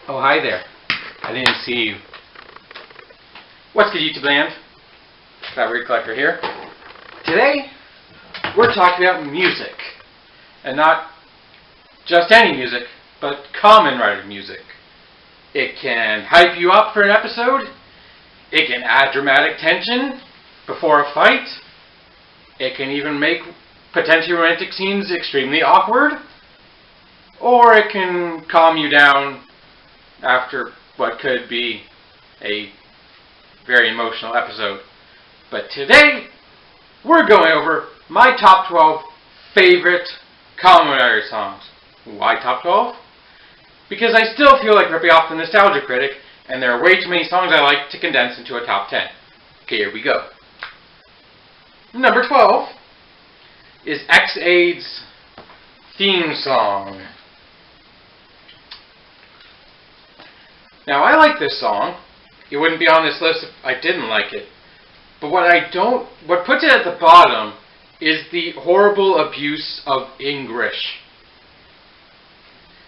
Oh, hi there. I didn't see you. What's good, YouTube land? Fabric Collector here. Today, we're talking about music. And not just any music, but Kamen Rider music. It can hype you up for an episode. It can add dramatic tension before a fight. It can even make potentially romantic scenes extremely awkward. Or it can calm you down after what could be a very emotional episode. But today, we're going over my top 12 favorite Kamen Rider songs. Why top 12? Because I still feel like ripping off the nostalgia critic, and there are way too many songs I like to condense into a top 10. Okay, here we go. Number 12 is X-Aid's theme song. Now, I like this song. It wouldn't be on this list if I didn't like it. But what puts it at the bottom is the horrible abuse of English.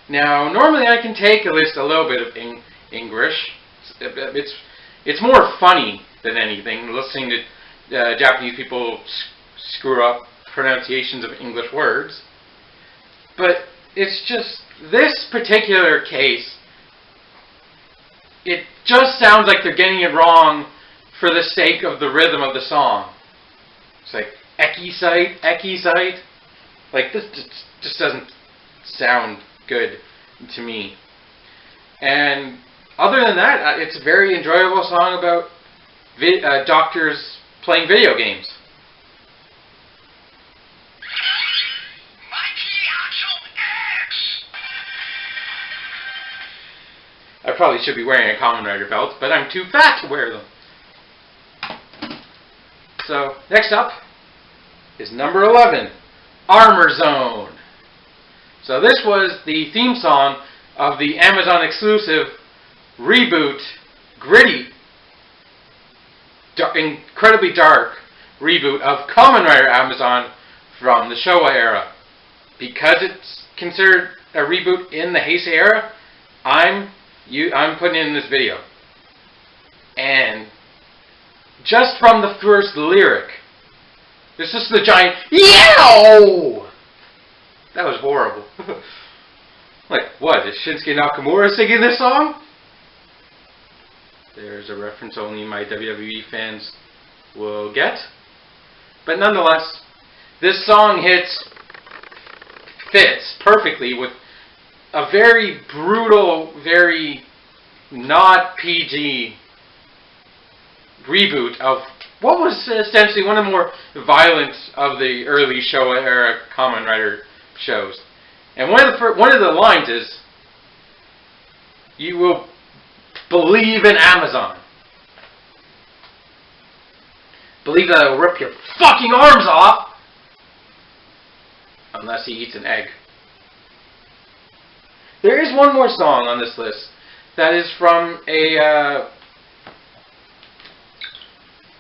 Now, normally I can take a list a little bit of English. It's more funny than anything, listening to Japanese people screw up pronunciations of English words. But it's just, this particular case, it just sounds like they're getting it wrong for the sake of the rhythm of the song. It's like, Ekisite. Like, this just doesn't sound good to me. And other than that, it's a very enjoyable song about doctors playing video games. I probably should be wearing a Kamen Rider belt, but I'm too fat to wear them. So, next up is number 11, Armor Zone. So this was the theme song of the Amazon exclusive reboot, gritty, incredibly dark reboot of Kamen Rider Amazon from the Showa era. Because it's considered a reboot in the Heisei era, I'm putting it in this video. And just from the first lyric, this is the giant yow! That was horrible. Like, what? Is Shinsuke Nakamura singing this song? There's a reference only my WWE fans will get. But nonetheless, this song fits perfectly with a very brutal, very not PG reboot of what was essentially one of the more violent of the early Showa era Kamen Rider shows. And one of the lines is, "You will believe in Amazon. Believe that I will rip your fucking arms off unless he eats an egg." There is one more song on this list that is from a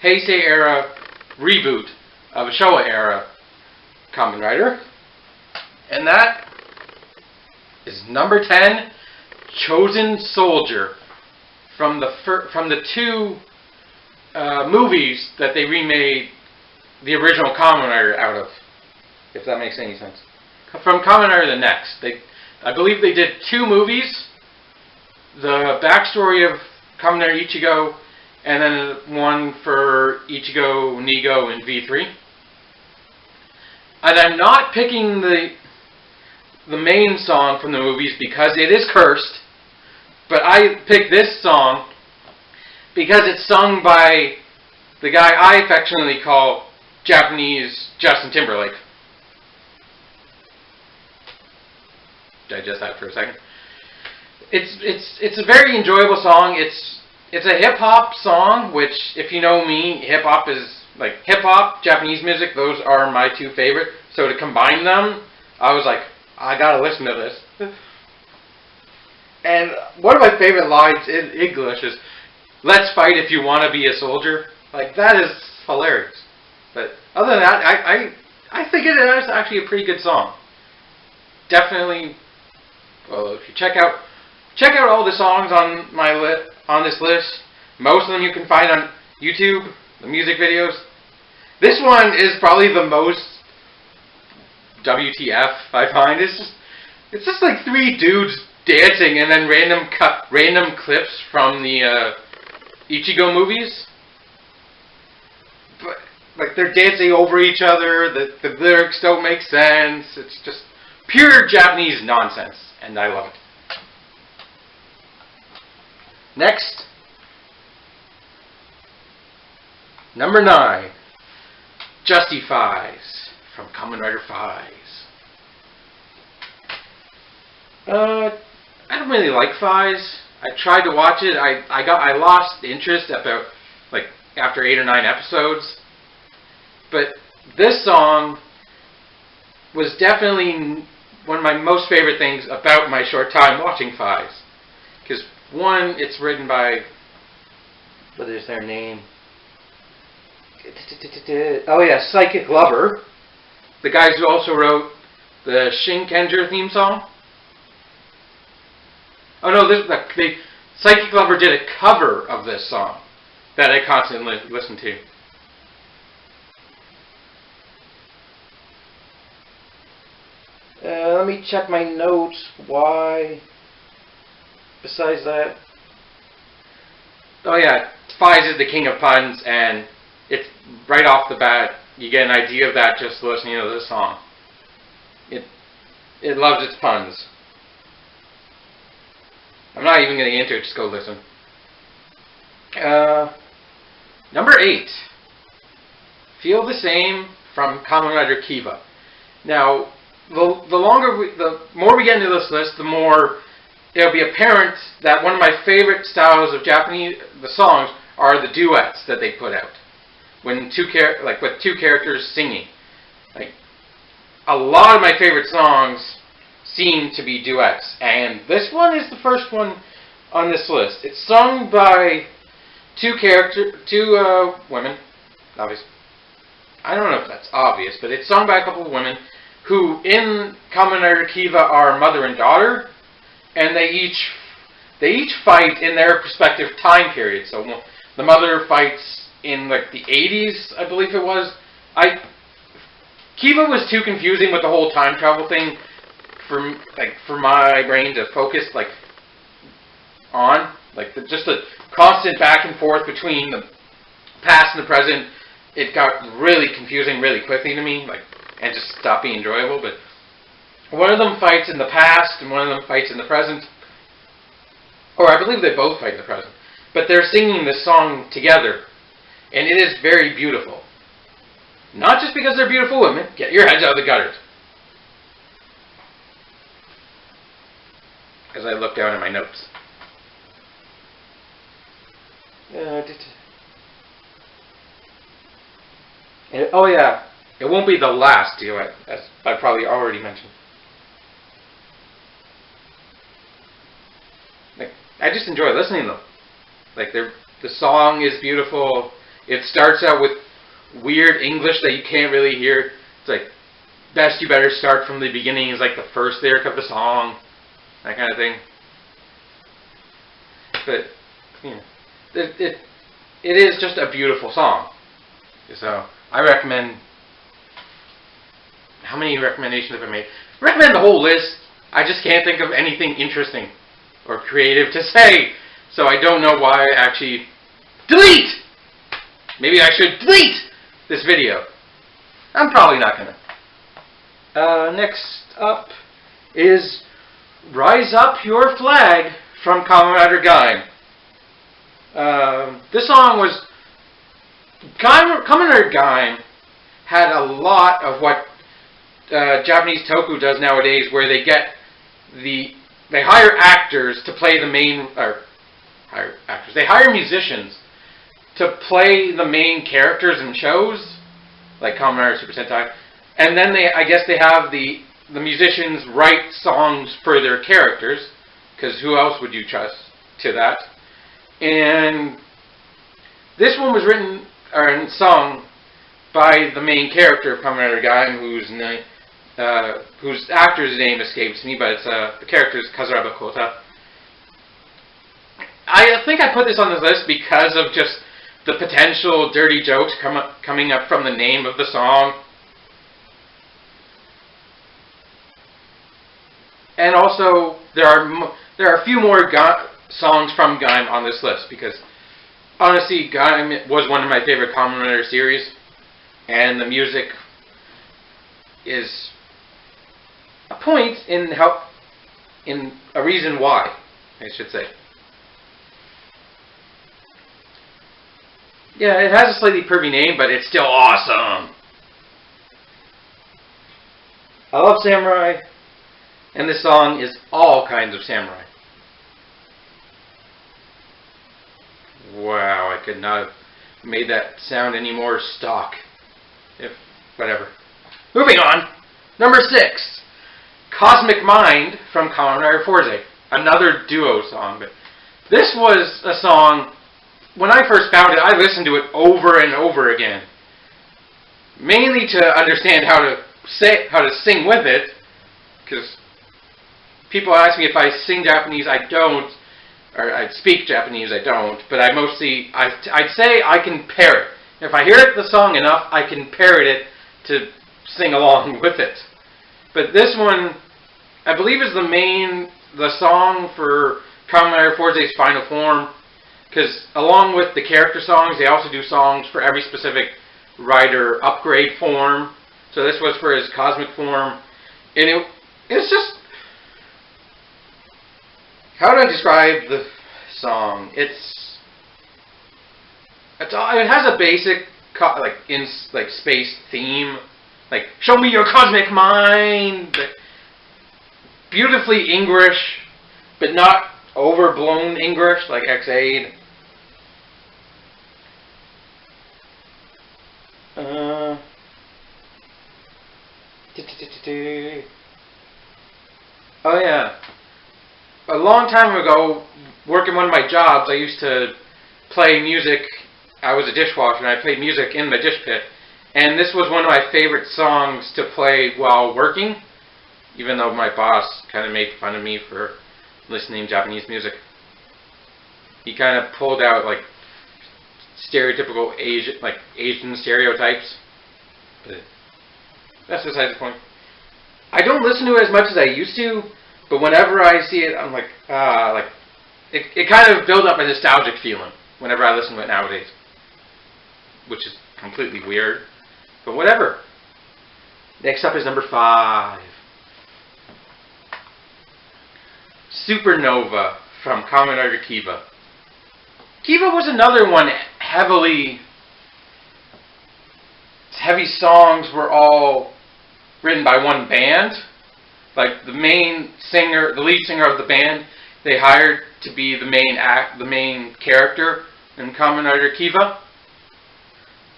Heisei era reboot of a Showa era Kamen Rider, and that is number 10, Chosen Soldier, from the two movies that they remade the original Kamen Rider out of, if that makes any sense. From Kamen Rider the Next. I believe they did two movies, the backstory of Kamen Rider Ichigo and then one for Ichigo, Nigo, and V3. And I'm not picking the main song from the movies because it is cursed, but I picked this song because it's sung by the guy I affectionately call Japanese Justin Timberlake. Digest that for a second. It's a very enjoyable song. It's a hip hop song, which, if you know me, hip hop is like hip hop, Japanese music. Those are my two favorite. So to combine them, I was like, I gotta listen to this. And one of my favorite lines in English is, "Let's fight if you want to be a soldier." Like, that is hilarious. But other than that, I think it is actually a pretty good song. Definitely. Well, if you check out all the songs on on this list, most of them you can find on YouTube, the music videos. This one is probably the most WTF I find. It's just like three dudes dancing and then random clips from the Ichigo movies. But like, they're dancing over each other. The lyrics don't make sense. It's just pure Japanese nonsense, and I love it. Next, number 9, Justifies from Kamen Rider Fies. I don't really like Fies. I tried to watch it. I lost interest about after 8 or 9 episodes. But this song was definitely one of my most favorite things about my short time watching Fies. Because one, it's written by, what is their name? Oh yeah, Psychic Lover. The guys who also wrote the Shinkenger theme song. Oh no, Psychic Lover did a cover of this song that I constantly listen to. Let me check my notes. Why? Besides that. Oh yeah, Fies is the king of puns, and it's right off the bat, you get an idea of that just listening to this song. It loves its puns. I'm not even going to get into it, just go listen. Number 8. Feel the Same from Kamen Rider Kiva. Now, the more we get into this list, the more it'll be apparent that one of my favorite styles of Japanese songs are the duets that they put out when with two characters singing. Like, a lot of my favorite songs seem to be duets, and this one is the first one on this list. It's sung by two women. Obvious. I don't know if that's obvious, but it's sung by a couple of women who in Kamen Rider Kiva are mother and daughter, and they each fight in their respective time period. So the mother fights in the 80s, I believe it was. Kiva was too confusing with the whole time travel thing for my brain to focus on. Just the constant back and forth between the past and the present. It got really confusing really quickly to me, and just stopped being enjoyable. But one of them fights in the past, and one of them fights in the present. Or I believe they both fight in the present. But they're singing this song together, and it is very beautiful. Not just because they're beautiful women. Get your heads out of the gutters. As I look down at my notes. Oh yeah, it won't be the last duet, as I probably already mentioned. I just enjoy listening to them. The song is beautiful. It starts out with weird English that you can't really hear. It's best you better start from the beginning is the first lyric of the song. That kind of thing. But, it is just a beautiful song. So, I recommend... How many recommendations have I made? I recommend the whole list. I just can't think of anything interesting or creative to say. So I don't know why I actually delete! Maybe I should delete this video. I'm probably not gonna. Next up is Rise Up Your Flag from Kamen Rider Gaim. This song was... Kamen Rider Gaim had a lot of what Japanese toku does nowadays, where they hire actors to play the main... They hire musicians to play the main characters in shows, like Kamen Rider Super Sentai, and then I guess they have the musicians write songs for their characters, because who else would you trust to that? And this one was written and sung by the main character of Kamen Rider Gaim, whose actor's name escapes me, but it's the character is Kazuraba Kota. I think I put this on this list because of just the potential dirty jokes coming up from the name of the song. And also, there are a few more songs from Gaim on this list, because honestly, Gaim was one of my favorite Kamen Rider series, and the music is a point in a reason why, I should say. Yeah, it has a slightly pervy name, but it's still awesome. I love samurai, and this song is all kinds of samurai. Wow, I could not have made that sound any more stock. Whatever. Moving on. Number 6. Cosmic Mind from Kamen Rider Heisei. Another duo song. But this was a song, when I first found it, I listened to it over and over again. Mainly to understand how to sing with it, because people ask me if I sing Japanese. I don't, or I speak Japanese. I don't, but I'd say I can parrot. If I hear the song enough, I can parrot it to sing along with it. But this one, I believe, is the song for Kamen Rider Heisei's final form, because along with the character songs, they also do songs for every specific rider upgrade form. So this was for his cosmic form, and it's just, how do I describe the song? It has a basic space theme, like "Show me your cosmic mind," beautifully English, but not overblown English like X-Aid. Oh yeah. A long time ago, working one of my jobs, I used to play music. I was a dishwasher, and I played music in the dish pit. And this was one of my favorite songs to play while working, even though my boss kind of made fun of me for listening to Japanese music. He kind of pulled out like stereotypical Asian stereotypes. But that's besides the point. I don't listen to it as much as I used to, but whenever I see it, I'm like, it kind of builds up a nostalgic feeling whenever I listen to it nowadays, which is completely weird, but whatever. Next up is number 5. Supernova from Kamen Rider Kiva. Kiva was another one heavy songs were all written by one band. Like the lead singer of the band, they hired to be the main character in Kamen Rider Kiva.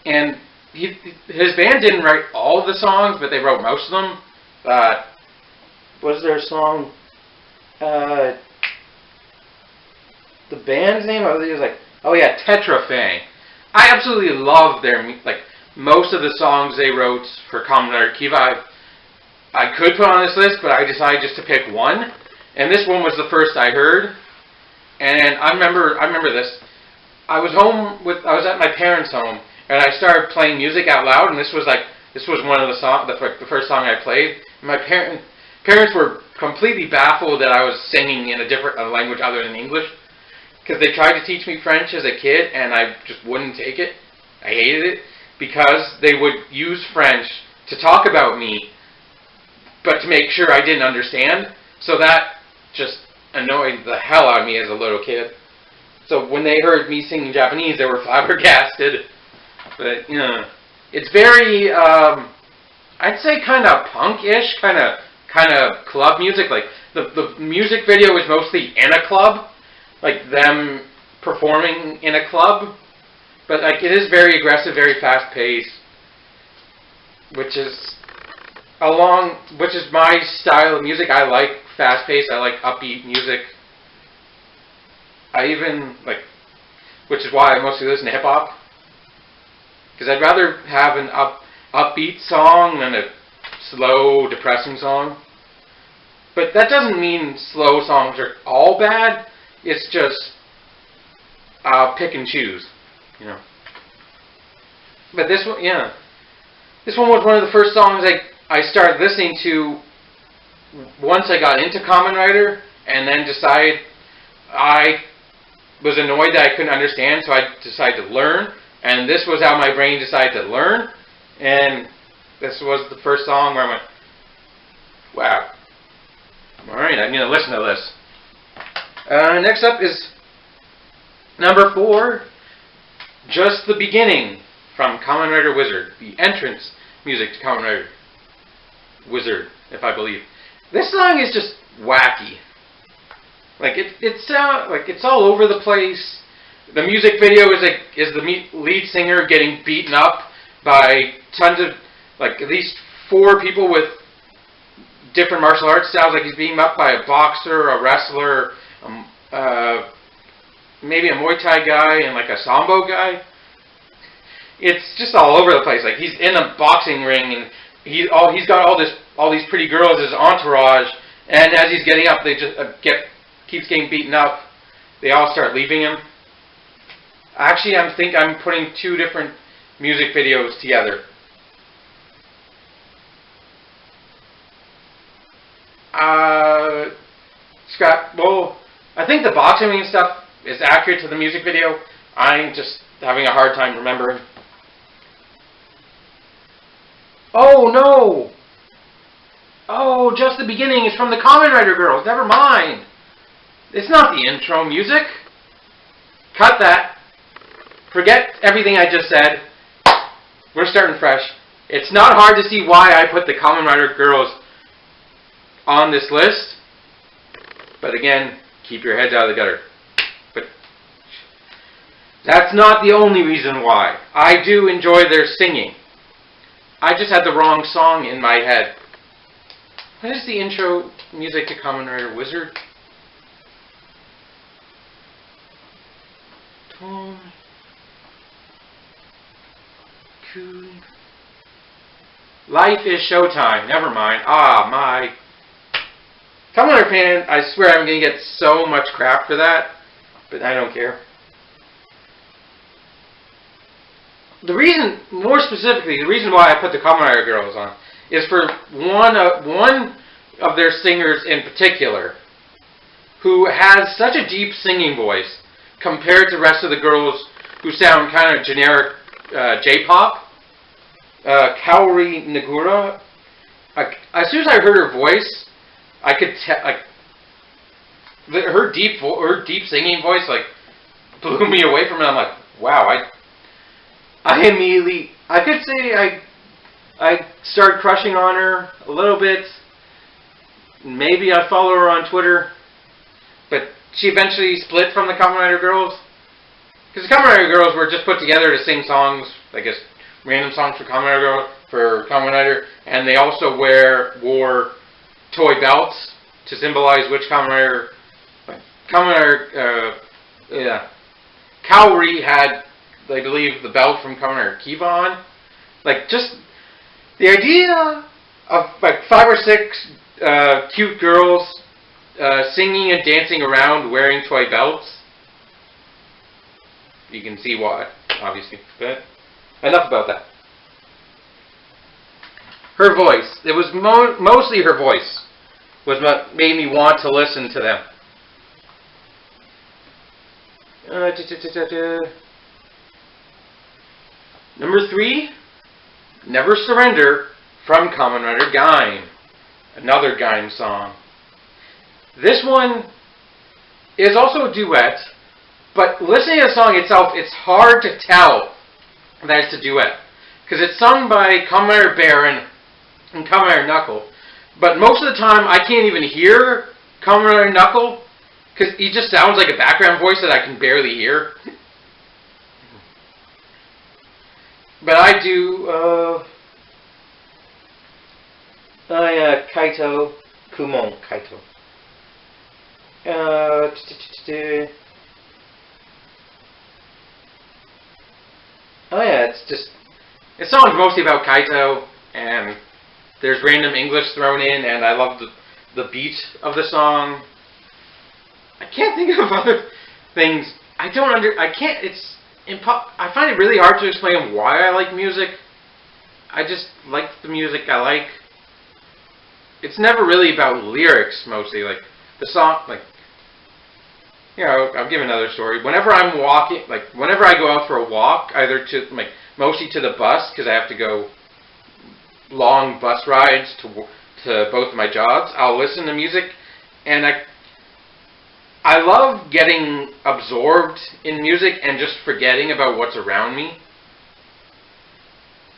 And his band didn't write all of the songs, but they wrote most of them. Was there a song? The band's name, I was like, oh yeah, Tetrafang. I absolutely love their, most of the songs they wrote for Kamen Rider Kiva. I could put on this list, but I decided just to pick one. And this one was the first I heard. And I remember this. I was at my parents' home, and I started playing music out loud, and this was one of the first song I played. And my parents were completely baffled that I was singing in a different language other than English, because they tried to teach me French as a kid, and I just wouldn't take it. I hated it because they would use French to talk about me, but to make sure I didn't understand. So that just annoyed the hell out of me as a little kid. So when they heard me singing Japanese, they were flabbergasted. But, you know, it's very, I'd say kind of punk-ish, kind of club music. Like, the music video is mostly in a club, like them performing in a club. But, like, it is very aggressive, very fast-paced, which is my style of music. I like fast-paced, I like upbeat music. I even, like, which is why I mostly listen to hip-hop. Because I'd rather have an upbeat song than a slow, depressing song. But that doesn't mean slow songs are all bad. It's just, I'll pick and choose, you know. But this one, yeah. This one was one of the first songs I started listening to once I got into Kamen Rider, and then decided I was annoyed that I couldn't understand, so I decided to learn. And this was how my brain decided to learn. And this was the first song where I went, wow. Alright, I'm going to listen to this. Next up is number 4, Just the Beginning, from Kamen Rider Wizard. The entrance music to Kamen Rider Wizard, if I believe. This song is just wacky. Like, it's all over the place. The music video is the lead singer getting beaten up by tons of, like, at least 4 people with different martial arts styles. Like, he's beaten up by a boxer, a wrestler, maybe a Muay Thai guy, and like a Sambo guy. It's just all over the place. Like, he's in a boxing ring, and he's got all these pretty girls as entourage. And as he's getting up, they just keeps getting beaten up. They all start leaving him. Actually, I think I'm putting 2 different music videos together. Well, I think the boxing ring stuff is accurate to the music video. I'm just having a hard time remembering. Oh, no! Oh, Just the Beginning is from the Kamen Rider Girls. Never mind. It's not the intro music. Cut that. Forget everything I just said. We're starting fresh. It's not hard to see why I put the Kamen Rider Girls on this list. But again, keep your heads out of the gutter. But that's not the only reason why. I do enjoy their singing. I just had the wrong song in my head. What is the intro music to Kamen Rider Wizard? Life is Showtime. Never mind. Ah, my. Kamen Rider fan, I swear I'm going to get so much crap for that, but I don't care. The reason, more specifically, the reason why I put the Kamen Rider Girls on is for one of their singers in particular, who has such a deep singing voice compared to the rest of the girls who sound kind of generic J-pop. Kaori Nagura. As soon as I heard her voice, I could tell, like, her deep singing voice, like, blew me away from it. I'm like, wow, I immediately, I could say I started crushing on her a little bit. Maybe I follow her on Twitter, but she eventually split from the Kamen Rider Girls. Because the Kamen Rider Girls were just put together to sing songs, I guess, random songs for Kamen Rider, and they also wore toy belts to symbolize which Kamen Rider. Kaori had, I believe, the belt from Kamen Rider Kiva on. Like, just the idea of like 5 or 6 cute girls singing and dancing around wearing toy belts. You can see why, obviously. But enough about that. Her voice. It was mostly her voice was what made me want to listen to them. Number 3, Never Surrender from Kamen Rider Gaim. Another Gaim song. This one is also a duet, but listening to the song itself, it's hard to tell that it's a duet. Because it's sung by Kamen Rider Baron and Kamen Rider Knuckle. But most of the time, I can't even hear Kamen Rider Knuckle, because he just sounds like a background voice that I can barely hear. But I do, Kaito, Kumon Kaito. It's songs mostly about Kaito, and there's random English thrown in, and I love the beat of the song. I can't think of other things. I find it really hard to explain why I like music. I just like the music I like. It's never really about lyrics, mostly. Like, the song, like, you know, I'll give another story. Whenever I'm walking, like, whenever I go out for a walk, either to, like, mostly to the bus, because I have to go long bus rides to both of my jobs, I'll listen to music, and I love getting absorbed in music and just forgetting about what's around me.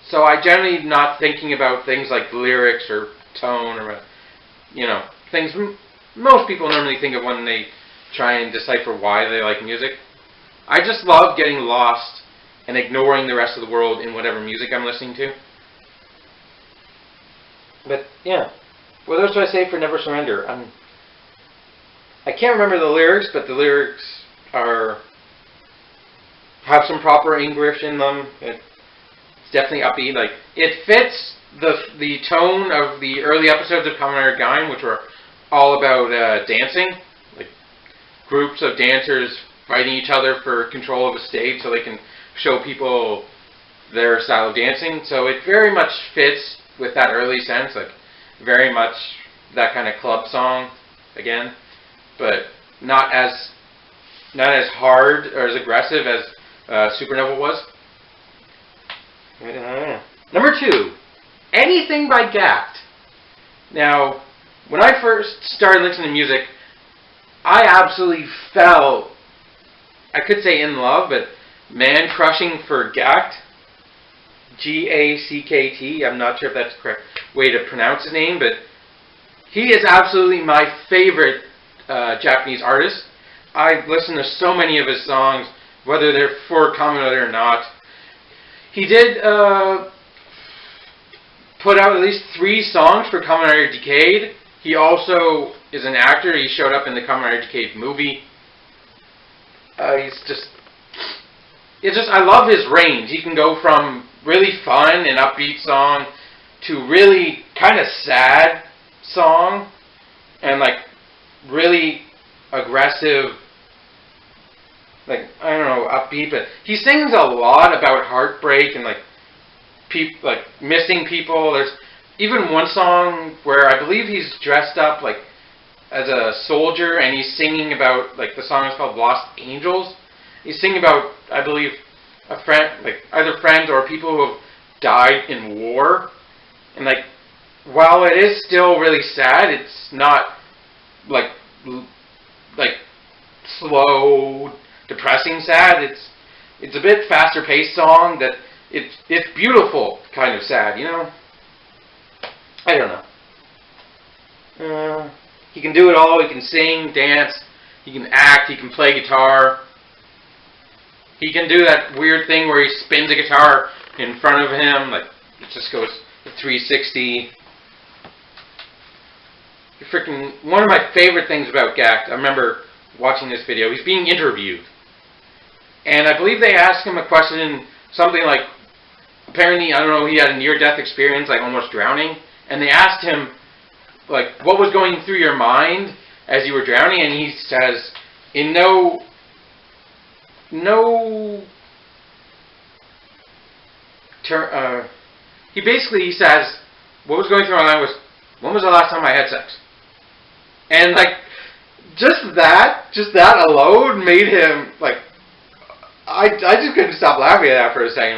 So I generally not thinking about things like lyrics or tone or, you know, things most people normally think of when they try and decipher why they like music. I just love getting lost and ignoring the rest of the world in whatever music I'm listening to. But, yeah. What else do I say for Never Surrender? I can't remember the lyrics, but the lyrics have some proper English in them. It's definitely upbeat. Like, it fits the tone of the early episodes of Kamen Rider Gaim, which were all about dancing. Like, groups of dancers fighting each other for control of a stage so they can show people their style of dancing. So it very much fits with that early sense, like very much that kind of club song again, but not as hard or as aggressive as Supernova was. Number 2, Anything by Gact. Now, when I first started listening to music, I absolutely fell, I could say in love, but man-crushing for Gact. G-A-C-K-T. I'm not sure if that's the correct way to pronounce his name, but he is absolutely my favorite Japanese artist. I've listened to so many of his songs, whether they're for Kamen Rider or not. He did put out at least 3 songs for Kamen Rider Decade. He also is an actor. He showed up in the Kamen Rider Decade movie. I love his range. He can go from really fun and upbeat song to really kind of sad song and like really aggressive, like, I don't know, upbeat, but he sings a lot about heartbreak and like missing people. There's even one song where I believe he's dressed up like as a soldier and he's singing about, like, the song is called Lost Angels. He's singing about, I believe, a friend, like either friends or people who have died in war. And like, while it is still really sad, it's not like slow, depressing sad. It's a bit faster paced song that it's beautiful kind of sad, you know? I don't know. He can do it all. He can sing, dance, he can act, he can play guitar. He can do that weird thing where he spins a guitar in front of him, like it just goes 360. One of my favorite things about Gact, I remember watching this video, he's being interviewed. And I believe they asked him a question, something like, apparently, I don't know, he had a near-death experience, like almost drowning. And they asked him, like, what was going through your mind as you were drowning? And he says, in he says, what was going through my mind was, when was the last time I had sex? And like, just that alone made him, like, I just couldn't stop laughing at that for a second.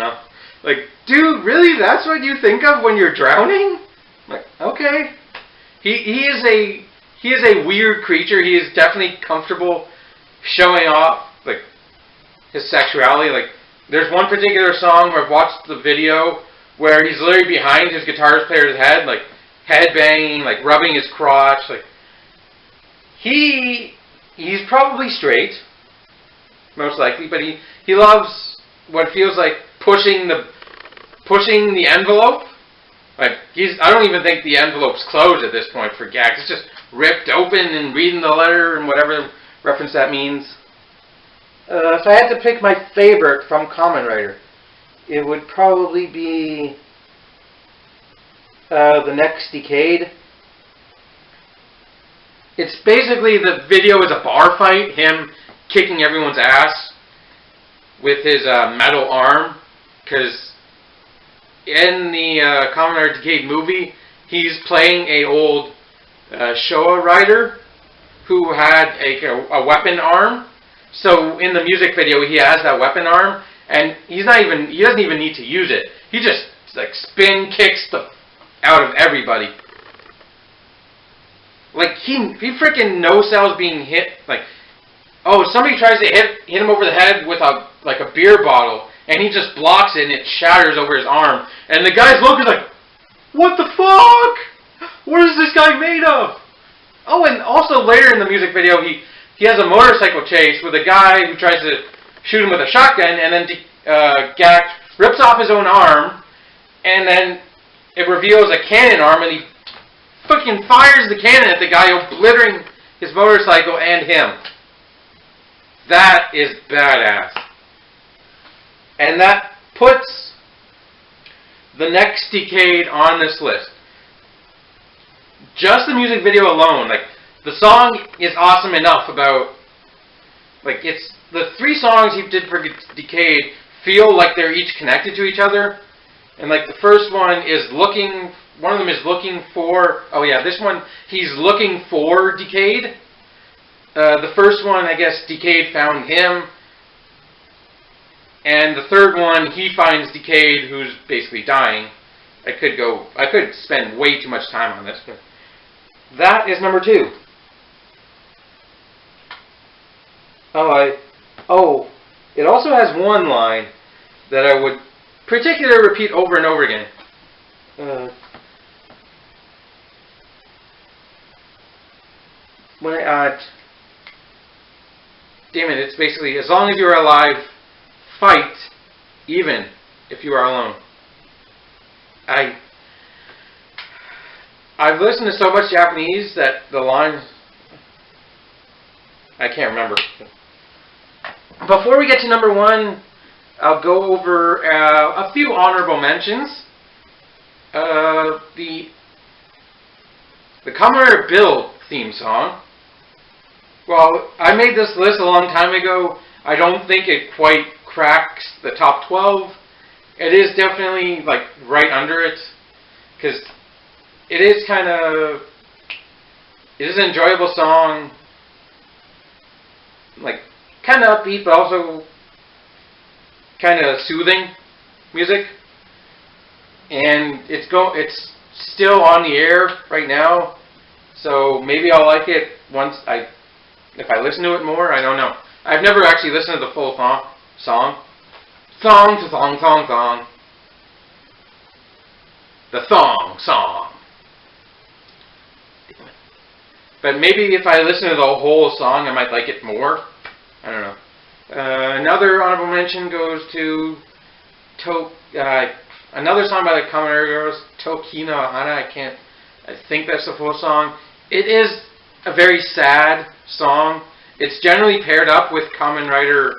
Like, dude, really? That's what you think of when you're drowning? Like, okay. He is a weird creature. He is definitely comfortable showing off like his sexuality. Like, there's one particular song where I've watched the video where he's literally behind his guitar player's head, like head banging, like rubbing his crotch. Like, he's probably straight, most likely, but he loves what feels like pushing the envelope. Like, I don't even think the envelope's closed at this point for gags. It's just ripped open and reading the letter and whatever reference that means. If I had to pick my favorite from Kamen Rider, it would probably be The Next Decade. It's basically, the video is a bar fight, him kicking everyone's ass with his metal arm, because in the Kamen Rider Decade movie, he's playing a old Showa rider who had a weapon arm. So in the music video, he has that weapon arm, and he doesn't even need to use it. He just like spin kicks out of everybody. Like, he freaking no-sells being hit. Like, oh, somebody tries to hit him over the head with a beer bottle, and he just blocks it, and it shatters over his arm. And the guy's looking like, what the fuck? What is this guy made of? Oh, and also later in the music video, he has a motorcycle chase with a guy who tries to shoot him with a shotgun, and then Gak rips off his own arm, and then it reveals a cannon arm, and he fucking fires the cannon at the guy, obliterating his motorcycle and him. That is badass. And that puts The Next Decade on this list. Just the music video alone, like, the song is awesome enough about, like, it's, the 3 songs he did for Decade feel like they're each connected to each other. And, like, the first one is one of them is looking for, oh yeah, this one, he's looking for Decade. The first one, I guess, Decade found him. And the third one, he finds Decade, who's basically dying. I could spend way too much time on this, but that is number 2. It also has one line that I would particularly repeat over and over again. Damn it, it's basically, as long as you are alive, fight, even if you are alone. I've listened to so much Japanese that the lines, I can't remember. Before we get to number 1, I'll go over a few honorable mentions. The Kamen Rider Build theme song. Well, I made this list a long time ago. I don't think it quite cracks the top 12. It is definitely like right under it, because it is an enjoyable song, like kind of upbeat but also kind of soothing music. And it's still on the air right now, so maybe I'll like it if I listen to it more. I don't know. I've never actually listened to the full song. Song to song, song, song. The song. But maybe if I listen to the whole song, I might like it more. I don't know. Another honorable mention goes to another song by the Kamen Rider Girls, Toki no Hana. I think that's the full song. It is a very sad song. It's generally paired up with Kamen Rider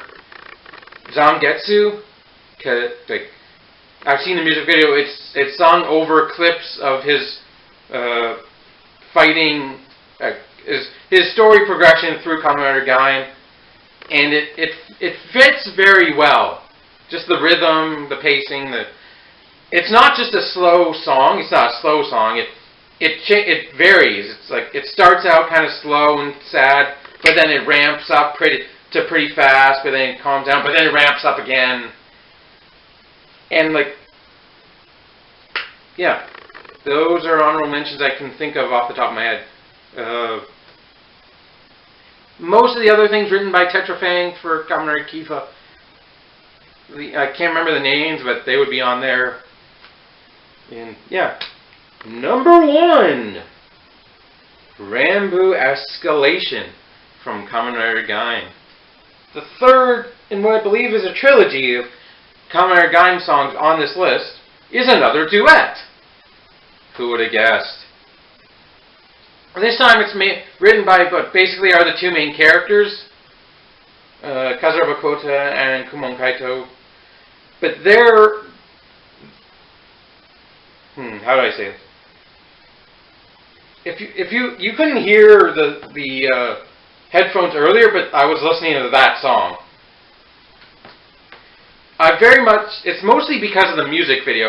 Zangetsu. Like, I've seen the music video. It's sung over clips of his fighting, his story progression through Kamen Rider Gaim, and it fits very well. Just the rhythm, the pacing. It's not just a slow song. It's not a slow song. It varies. It's like it starts out kind of slow and sad, but then it ramps up to pretty fast, but then it calms down, but then it ramps up again. And like, yeah, those are honorable mentions I can think of off the top of my head. Most of the other things written by Tetrafang for Kamen Kifa, I can't remember the names, but they would be on there. And yeah, number 1, Rambu Escalation from Kamen Rider Gaim. The third in what I believe is a trilogy of Kamen Rider Gaim songs on this list is another duet. Who would have guessed? This time it's written by what basically are the two main characters, Kazura Bakota and Kumon Kaito. But they're... how do I say this? If you couldn't hear the headphones earlier, but I was listening to that song. It's mostly because of the music video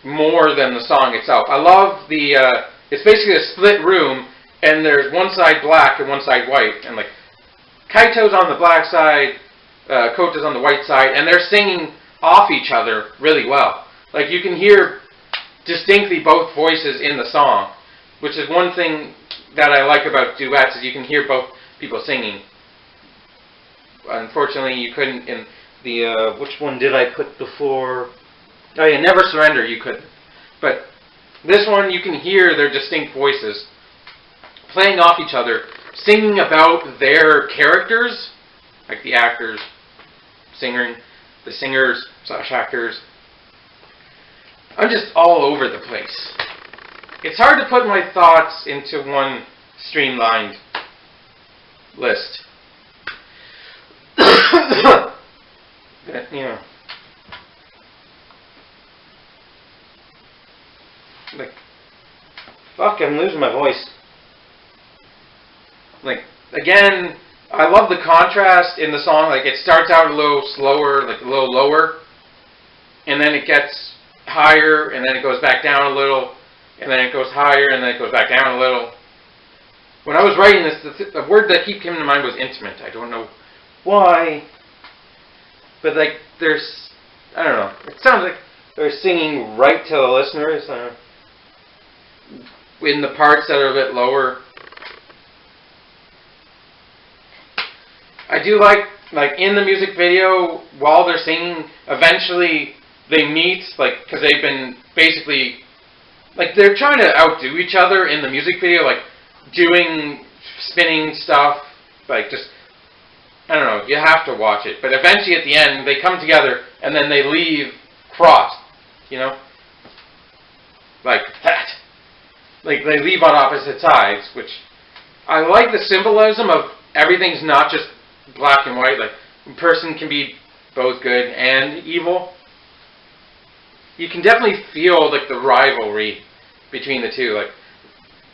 more than the song itself. I love it's basically a split room, and there's one side black and one side white. And like, Kaito's on the black side, Kota's on the white side, and they're singing off each other really well. Like, you can hear distinctly both voices in the song, which is one thing that I like about duets, is you can hear both people singing. Unfortunately, you couldn't in the, which one did I put before? Oh yeah, Never Surrender, you couldn't. But this one, you can hear their distinct voices playing off each other, singing about their characters, like the actors, the singers / actors. I'm just all over the place. It's hard to put my thoughts into one streamlined list. But, you know, like, fuck, I'm losing my voice. Like, again, I love the contrast in the song. Like, it starts out a little slower, like a little lower, and then it gets higher, and then it goes back down a little, and then it goes higher, and then it goes back down a little. When I was writing this, the word that kept coming to mind was intimate. I don't know why, but like, I don't know. It sounds like they're singing right to the listeners in the parts that are a bit lower. I do like in the music video, while they're singing, eventually they meet, like, because they've been basically, like, they're trying to outdo each other in the music video, like, doing spinning stuff, like, just, I don't know, you have to watch it. But eventually at the end, they come together, and then they leave crossed, you know? Like that. Like, they leave on opposite sides, which I like the symbolism of everything's not just black and white. Like, a person can be both good and evil. You can definitely feel, like, the rivalry between the two. Like,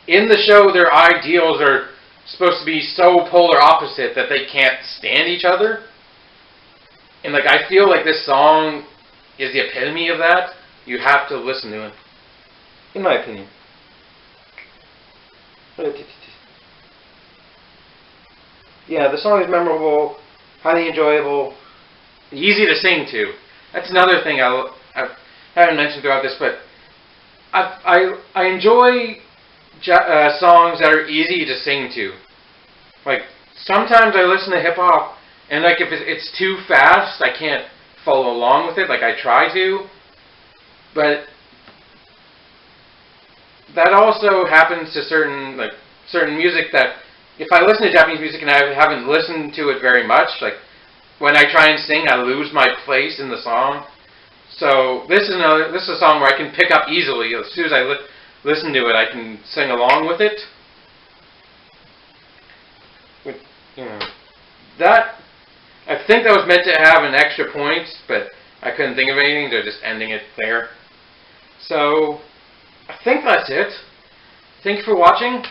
in the show, their ideals are supposed to be so polar opposite that they can't stand each other. And, like, I feel like this song is the epitome of that. You have to listen to it, in my opinion. Yeah, the song is memorable, highly enjoyable, easy to sing to. That's another thing I haven't mentioned throughout this, but I enjoy songs that are easy to sing to. Like, sometimes I listen to hip-hop, and like, if it's too fast, I can't follow along with it. Like, I try to, but that also happens to certain music that, if I listen to Japanese music and I haven't listened to it very much, like, when I try and sing, I lose my place in the song. So this is a song where I can pick up easily. As soon as I listen to it, I can sing along with it. You know, that, I think that was meant to have an extra point, but I couldn't think of anything, so just ending it there. So I think that's it. Thank you for watching.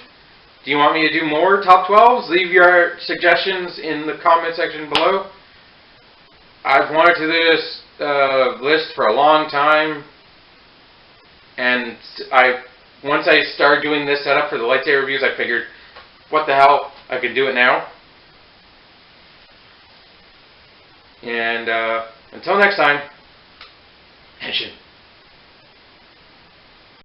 Do you want me to do more top 12s? Leave your suggestions in the comment section below. I've wanted to do this list for a long time, and once I started doing this setup for the lightsaber reviews, I figured, what the hell, I could do it now. And until next time, Henshin.